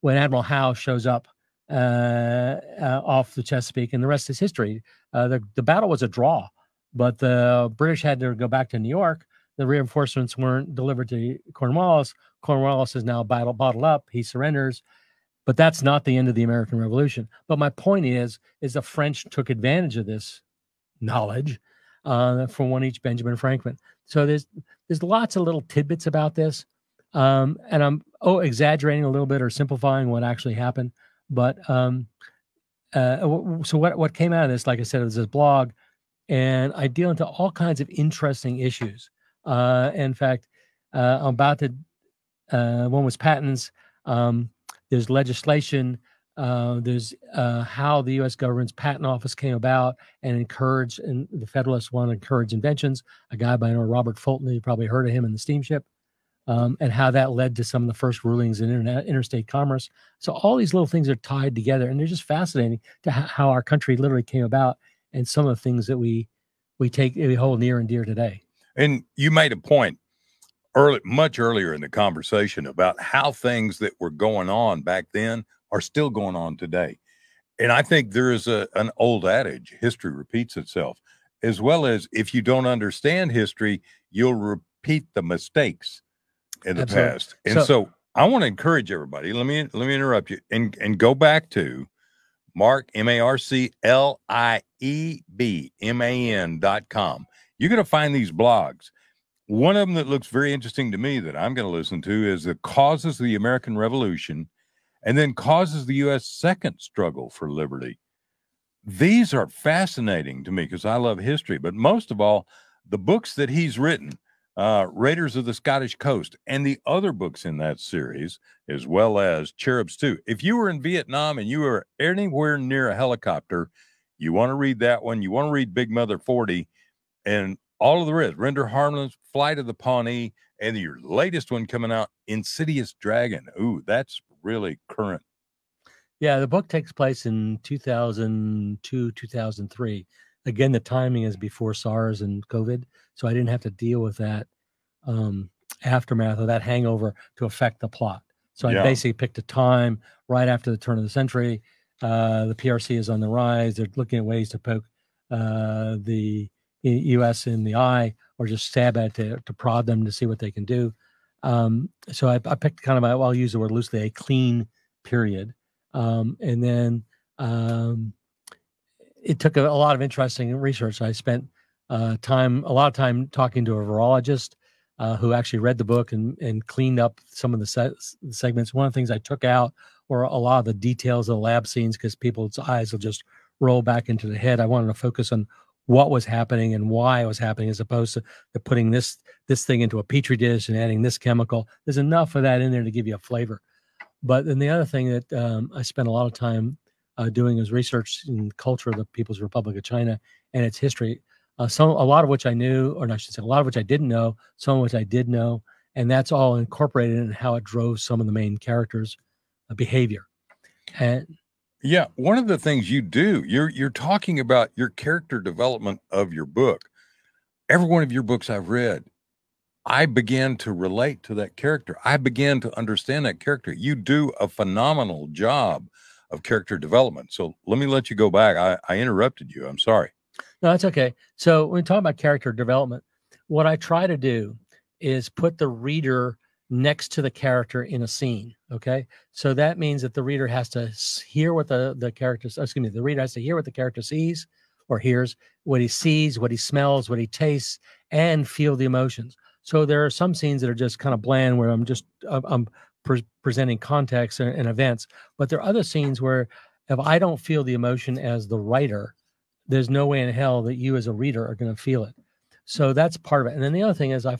[SPEAKER 2] Admiral Howe shows up off the Chesapeake, and the rest is history. The battle was a draw, but the British had to go back to New York. The reinforcements weren't delivered to Cornwallis. Cornwallis is now bottled up. He surrenders. But that's not the end of the American Revolution. But my point is the French took advantage of this knowledge from one each Benjamin Franklin. So there's lots of little tidbits about this. And I'm exaggerating a little bit or simplifying what actually happened. But so what came out of this, like I said, it was this blog, and I deal into all kinds of interesting issues. In fact, I'm about to, one was patents. There's legislation. There's how the U.S. government's patent office came about and the Federalists want to encourage inventions. A guy by the name of Robert Fulton, you probably heard of him in the steamship, and how that led to some of the first rulings in interstate commerce. So all these little things are tied together, and they're just fascinating to how our country literally came about and some of the things that we hold near and dear today.
[SPEAKER 1] And you made a point much earlier in the conversation about how things that were going on back then are still going on today. And I think there is an old adage, history repeats itself, as well as if you don't understand history, you'll repeat the mistakes in the past. And so I want to encourage everybody, let me interrupt you and go back to Marc, MarcLiebman.com. You're going to find these blogs. One of them that looks very interesting to me that I'm going to listen to is the causes of the American Revolution, and then causes the U.S. second struggle for liberty. These are fascinating to me because I love history, but most of all, the books that he's written, Raiders of the Scottish Coast, and the other books in that series, as well as Cherubs 2. If you were in Vietnam and you were anywhere near a helicopter, you want to read that one. You want to read Big Mother 40 and all of the rest. Render Harmless, Flight of the Pawnee, and your latest one coming out, Insidious Dragon. Ooh, that's really current.
[SPEAKER 2] Yeah, the book takes place in 2002, 2003. Again, the timing is before SARS and COVID, so I didn't have to deal with that aftermath of that hangover to affect the plot. So I basically picked a time right after the turn of the century. The PRC is on the rise. They're looking at ways to poke the U.S. in the eye or just stab at it to prod them to see what they can do. So I picked kind of, I'll use the word loosely, a clean period. And then it took a lot of interesting research. I spent a lot of time talking to a virologist who actually read the book and cleaned up some of the segments. One of the things I took out were a lot of the details of the lab scenes because people's eyes will just roll back into the head. I wanted to focus on what was happening and why it was happening, as opposed to putting this thing into a petri dish and adding this chemical. There's enough of that in there to give you a flavor. But then the other thing that I spent a lot of time doing is research in culture of the People's Republic of China and its history. A lot of which I knew, or I should say, a lot of which I didn't know, some of which I did know, and that's all incorporated in how it drove some of the main characters' behavior. And
[SPEAKER 1] yeah, one of the things you do, you're talking about your character development of your book. Every one of your books I've read, I began to relate to that character. I began to understand that character. You do a phenomenal job of character development. So let me let you go back. I interrupted you. I'm sorry.
[SPEAKER 2] No, that's okay. So when we talk about character development, what I try to do is put the reader next to the character in a scene. Okay. So that means that the reader has to hear what the character, excuse me, the reader has to hear what the character sees or hears, what he sees, what he smells, what he tastes, and feel the emotions. So there are some scenes that are just kind of bland where I'm presenting context and events, but there are other scenes where if I don't feel the emotion as the writer, there's no way in hell that you as a reader are going to feel it. So that's part of it. And then the other thing is I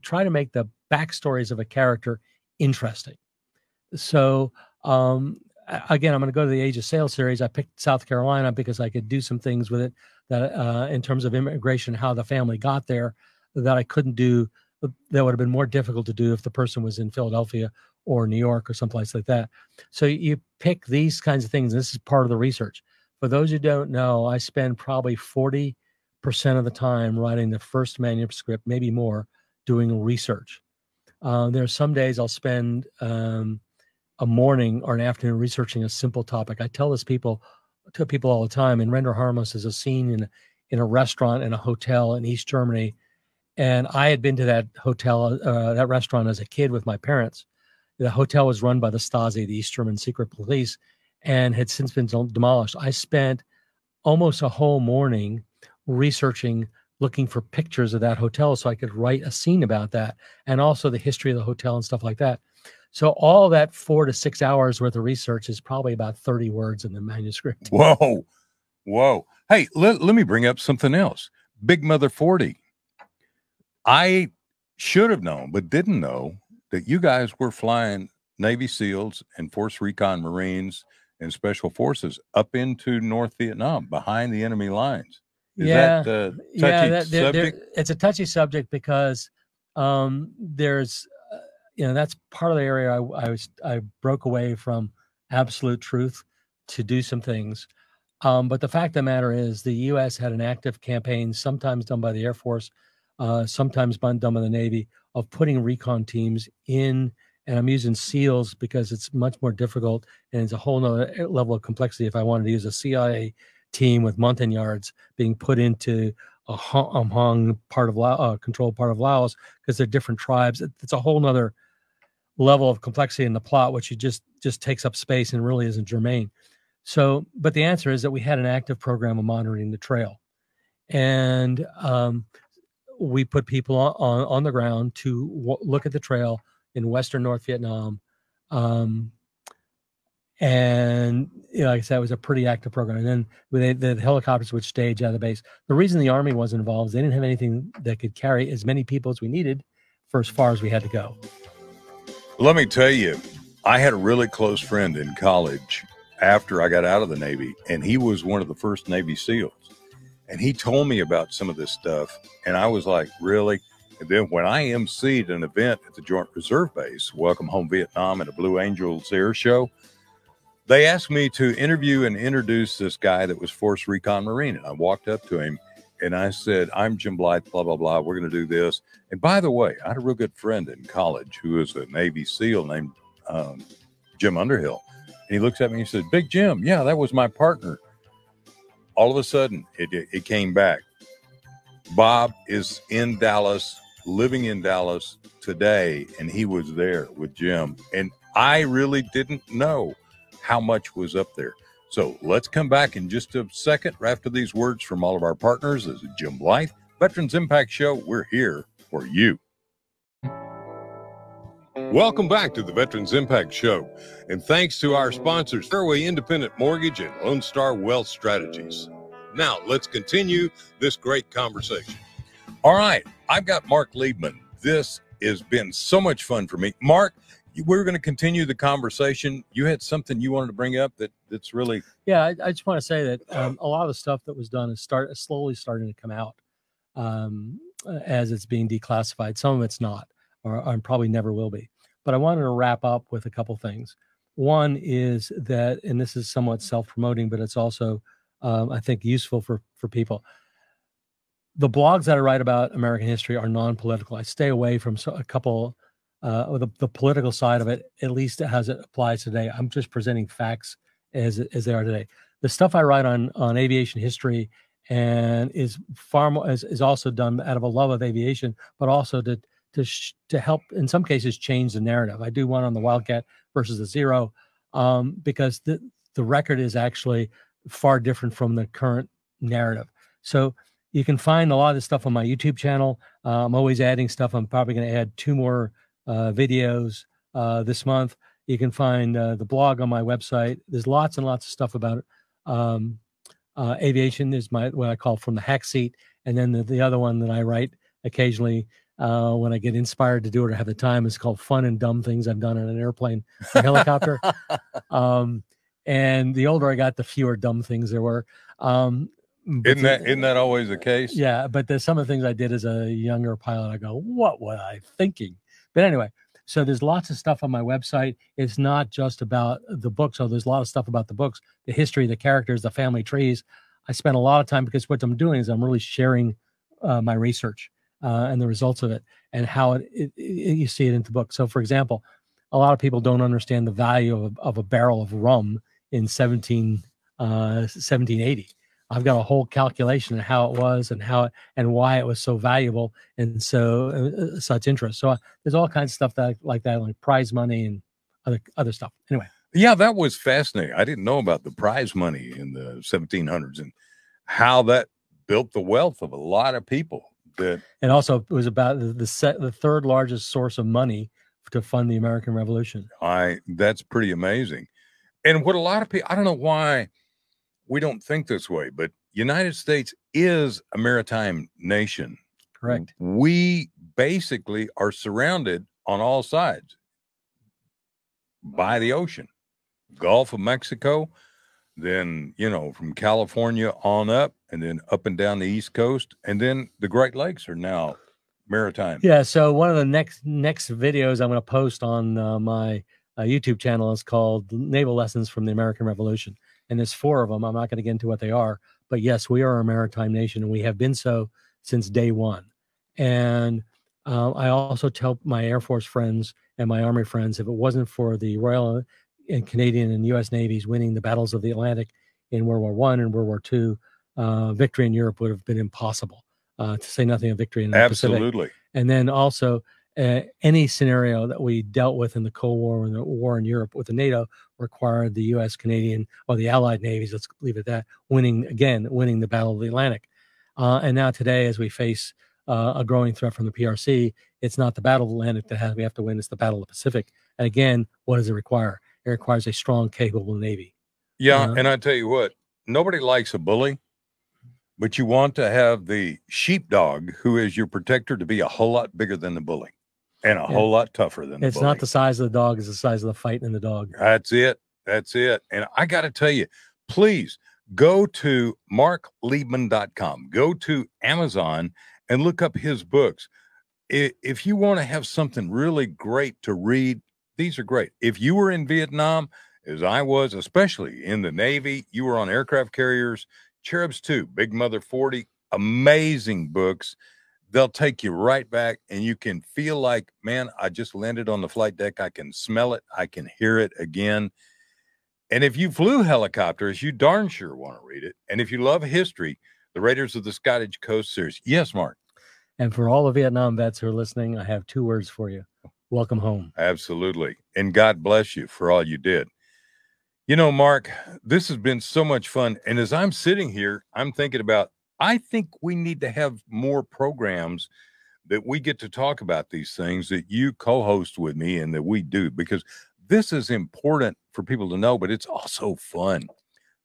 [SPEAKER 2] try to make the backstories of a character interesting. So again, I'm going to go to the Age of Sail series. I picked South Carolina because I could do some things with it that in terms of immigration, how the family got there, that I couldn't do, that would have been more difficult to do if the person was in Philadelphia or New York or someplace like that. So you pick these kinds of things. This is part of the research. For those who don't know, I spend probably 40% of the time writing the first manuscript, maybe more, doing research. There are some days I'll spend a morning or an afternoon researching a simple topic. I tell this to people all the time. In Render Harmless is a scene in a restaurant in a hotel in East Germany. And I had been to that hotel, that restaurant as a kid with my parents. The hotel was run by the Stasi, the East German secret police, and had since been demolished. I spent almost a whole morning researching, looking for pictures of that hotel so I could write a scene about that, and also the history of the hotel and stuff like that. So all that 4 to 6 hours worth of research is probably about 30 words in the manuscript.
[SPEAKER 1] Whoa. Whoa. Hey, let me bring up something else. Big Mother 40. I should have known, but didn't know that you guys were flying Navy SEALs and Force Recon Marines and Special Forces up into North Vietnam behind the enemy lines. Is that a touchy subject?
[SPEAKER 2] It's a touchy subject because there's, that's part of the area I broke away from absolute truth to do some things. But the fact of the matter is the U.S. had an active campaign, sometimes done by the Air Force, sometimes done by the Navy, of putting recon teams in, and I'm using SEALs because it's much more difficult and it's a whole nother level of complexity. If I wanted to use a CIA team with Montagnards being put into a Hong part of controlled part of Laos, because they're different tribes, it's a whole nother level of complexity in the plot, which just takes up space and really isn't germane. So, but the answer is that we had an active program of monitoring the trail, and we put people on the ground to look at the trail in Western North Vietnam. And like I said, it was a pretty active program. And then the helicopters would stage out of the base. The reason the Army wasn't involved is they didn't have anything that could carry as many people as we needed for as far as we had to go.
[SPEAKER 1] Let me tell you, I had a really close friend in college after I got out of the Navy, and he was one of the first Navy SEALs. And he told me about some of this stuff, and I was like, really? And then when I emceed an event at the Joint Reserve Base, Welcome Home Vietnam, at a Blue Angels air show, they asked me to interview and introduce this guy that was Force Recon Marine. And I walked up to him and I said, I'm Jim Blythe, blah, blah, blah. We're going to do this. And by the way, I had a real good friend in college who was a Navy SEAL named Jim Underhill. And he looks at me and he said, Big Jim, yeah, that was my partner. All of a sudden, it came back. Bob is in Dallas, living in Dallas today, and he was there with Jim. And I really didn't know how much was up there. So let's come back in just a second after these words from all of our partners. This is Jim Blythe, Veterans Impact Show. We're here for you. Welcome back to the Veterans Impact Show. And thanks to our sponsors, Fairway Independent Mortgage and Lone Star Wealth Strategies. Now, let's continue this great conversation. All right, I've got Marc Liebman. This has been so much fun for me. Marc, we're going to continue the conversation. You had something you wanted to bring up that's really...
[SPEAKER 2] Yeah, I just want to say that a lot of the stuff that was done is slowly starting to come out as it's being declassified. Some of it's not, or probably never will be. But I wanted to wrap up with a couple things. One is that, and this is somewhat self-promoting, but it's also, I think, useful for people. The blogs that I write about American history are non-political. I stay away from a couple, the political side of it, at least as it applies today. I'm just presenting facts as they are today. The stuff I write on aviation history and is far more is also done out of a love of aviation, but also to to help in some cases change the narrative. I do one on the Wildcat versus the Zero, because the record is actually far different from the current narrative. So you can find a lot of this stuff on my YouTube channel. I'm always adding stuff. I'm probably going to add 2 more videos this month. You can find the blog on my website. There's lots and lots of stuff about it. Aviation is what I call From the Hack Seat. And then the other one that I write occasionally when I get inspired to do it or have the time is called Fun and Dumb Things I've Done in an Airplane or Helicopter. And the older I got, the fewer dumb things there were.
[SPEAKER 1] Isn't that always the case?
[SPEAKER 2] Yeah, but there's some of the things I did as a younger pilot. I go, what was I thinking? But anyway, so there's lots of stuff on my website. It's not just about the books. So there's a lot of stuff about the books, the history, the characters, the family trees. I spent a lot of time, because what I'm doing is I'm really sharing my research and the results of it and how you see it in the book. So, for example, a lot of people don't understand the value of a barrel of rum in 1780. I've got a whole calculation of how it was and and why it was so valuable and so such interest. So there's all kinds of stuff like that, like prize money and other stuff. Anyway.
[SPEAKER 1] Yeah, that was fascinating. I didn't know about the prize money in the 1700s and how that built the wealth of a lot of people.
[SPEAKER 2] And also it was about the third largest source of money to fund the American Revolution.
[SPEAKER 1] That's pretty amazing. And what a lot of people, I don't know why we don't think this way, but United States is a maritime nation.
[SPEAKER 2] Correct.
[SPEAKER 1] We basically are surrounded on all sides by the ocean. Gulf of Mexico, then, from California on up, and then up and down the East Coast, and then the Great Lakes are now maritime.
[SPEAKER 2] Yeah, so one of the next videos I'm going to post on my YouTube channel is called Naval Lessons from the American Revolution. And there's 4 of them. I'm not going to get into what they are, but yes, we are a maritime nation, and we have been so since day one. And I also tell my Air Force friends and my Army friends, if it wasn't for the Royal and Canadian and U.S. Navies winning the battles of the Atlantic in World War I and World War II, victory in Europe would have been impossible, to say nothing of victory in the
[SPEAKER 1] Absolutely.
[SPEAKER 2] Pacific. And then also any scenario that we dealt with in the Cold War and the war in Europe with the NATO required the U.S., Canadian, or the Allied navies, let's leave it at that, winning the Battle of the Atlantic. And now today, as we face a growing threat from the PRC, it's not the Battle of the Atlantic that we have to win, it's the Battle of the Pacific. And again, what does it require? It requires a strong, capable Navy.
[SPEAKER 1] Yeah, and I tell you what, nobody likes a bully, but you want to have the sheepdog who is your protector to be a whole lot bigger than the bully and a whole lot tougher than the bully.
[SPEAKER 2] It's not the size of the dog, it's the size of the fight in the dog.
[SPEAKER 1] That's it. That's it. And I got to tell you, please go to markliebman.com, go to Amazon and look up his books. If you want to have something really great to read, these are great. If you were in Vietnam, as I was, especially in the Navy, you were on aircraft carriers, Cherubs 2, Big Mother 40, amazing books. They'll take you right back, and you can feel like, man, I just landed on the flight deck. I can smell it. I can hear it again. And if you flew helicopters, you darn sure want to read it. And if you love history, the Raiders of the Scottish Coast series. Yes, Mark.
[SPEAKER 2] And for all the Vietnam vets who are listening, I have 2 words for you. Welcome home.
[SPEAKER 1] Absolutely. And God bless you for all you did. You know, Mark, this has been so much fun. And as I'm sitting here, I'm thinking about, I think we need to have more programs that we get to talk about these things that you co-host with me and that we do, because this is important for people to know, but it's also fun.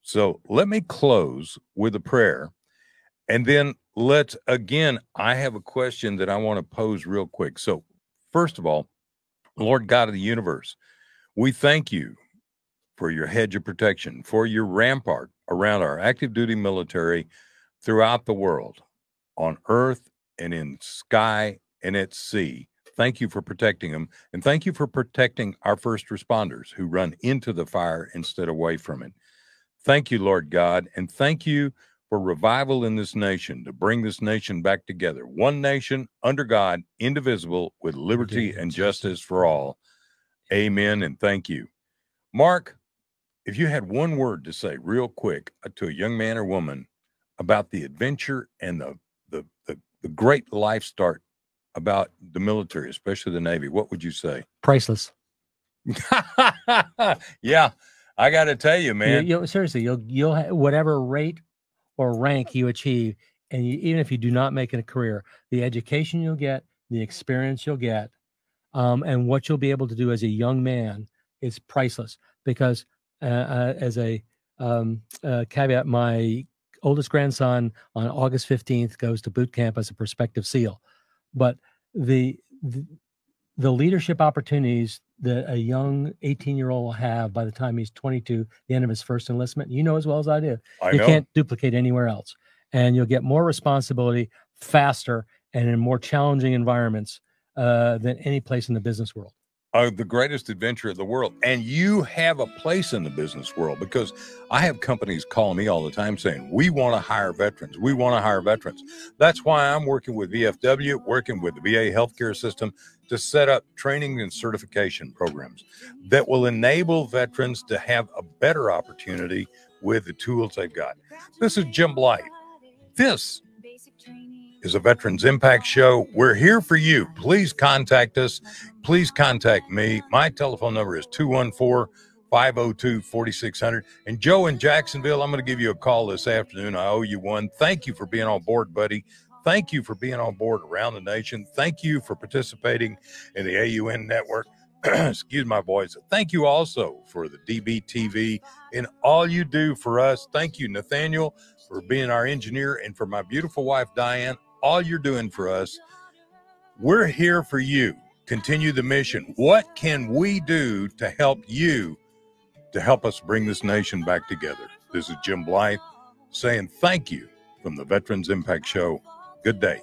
[SPEAKER 1] So let me close with a prayer. And then I have a question that I want to pose real quick. So first of all, Lord God of the universe, we thank you for your hedge of protection, for your rampart around our active duty military throughout the world, on earth and in sky and at sea. Thank you for protecting them. And thank you for protecting our first responders who run into the fire instead of away from it. Thank you, Lord God. And thank you for revival in this nation, to bring this nation back together. One nation under God, indivisible, with liberty and justice for all. Amen. And thank you. Mark, if you had one word to say real quick to a young man or woman about the adventure and the great life start about the military, especially the Navy, what would you say?
[SPEAKER 2] Priceless.
[SPEAKER 1] Yeah, I got to tell you, man.
[SPEAKER 2] Seriously, you'll whatever rate or rank you achieve, and even if you do not make it a career, the education you'll get, the experience you'll get, and what you'll be able to do as a young man is priceless. Because as a caveat, my oldest grandson on August 15th goes to boot camp as a prospective SEAL. But the leadership opportunities that a young 18-year-old will have by the time he's 22, the end of his first enlistment, you know as well as I do. You can't duplicate anywhere else. And you'll get more responsibility faster and in more challenging environments than any place in the business world.
[SPEAKER 1] The greatest adventure of the world. And you have a place in the business world, because I have companies calling me all the time saying, we want to hire veterans. We want to hire veterans. That's why I'm working with VFW, working with the VA healthcare system to set up training and certification programs that will enable veterans to have a better opportunity with the tools they've got. This is Jim Blythe. This is a Veterans Impact Show. We're here for you. Please contact us. Please contact me. My telephone number is 214-502-4600. And Joe in Jacksonville, I'm going to give you a call this afternoon. I owe you one. Thank you for being on board, buddy. Thank you for being on board around the nation. Thank you for participating in the AUN network. Excuse my voice. Thank you also for the DBTV and all you do for us. Thank you, Nathaniel, for being our engineer, and for my beautiful wife, Diane, all you're doing for us. We're here for you. Continue the mission. What can we do to help you, to help us bring this nation back together? This is Jim Blythe saying thank you from the Veterans Impact Show. Good day.